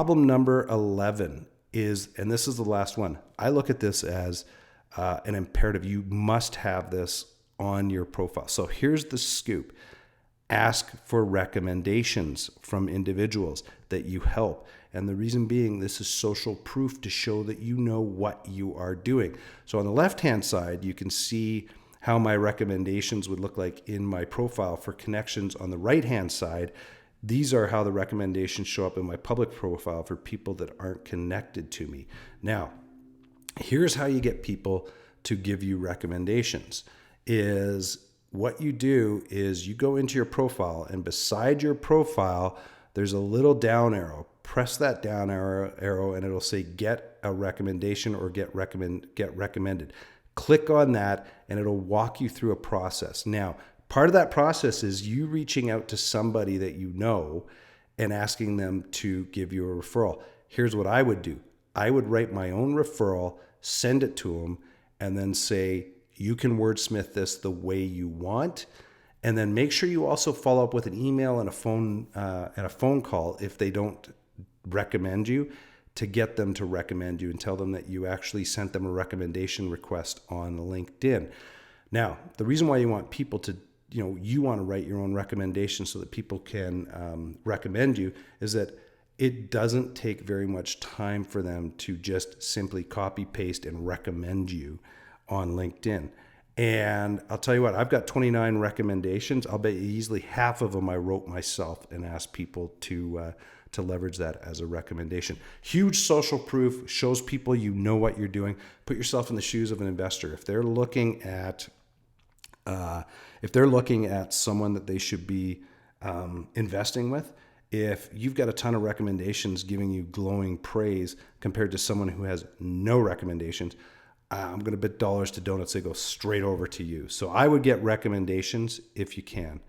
Problem number 11 is, and this is the last one, I look at this as an imperative. You must have this on your profile. So here's the scoop. Ask for recommendations from individuals that you help. And the reason being, this is social proof to show that you know what you are doing. So on the left-hand side, you can see how my recommendations would look like in my profile for connections. On the right-hand side, these are how the recommendations show up in my public profile for people that aren't connected to me. Now, here's how you get people to give you recommendations. Is what you do is you go into your profile, and beside your profile, there's a little down arrow. Press that down arrow and it'll say get a recommendation or get recommended. Click on that and it'll walk you through a process. Now, part of that process is you reaching out to somebody that you know and asking them to give you a referral. Here's what I would do. I would write my own referral, send it to them, and then say, you can wordsmith this the way you want. And then make sure you also follow up with an email and a phone call if they don't recommend you, to get them to recommend you and tell them that you actually sent them a recommendation request on LinkedIn. Now, the reason why you want people to, you want to write your own recommendations so that people can recommend you is that it doesn't take very much time for them to just simply copy, paste, and recommend you on LinkedIn. And I'll tell you what, I've got 29 recommendations. I'll bet you easily half of them I wrote myself and asked people to leverage that as a recommendation. Huge social proof, shows people you know what you're doing. Put yourself in the shoes of an investor. If they're looking at someone that they should be investing with, if you've got a ton of recommendations giving you glowing praise compared to someone who has no recommendations, I'm going to bet dollars to donuts they go straight over to you. So I would get recommendations if you can.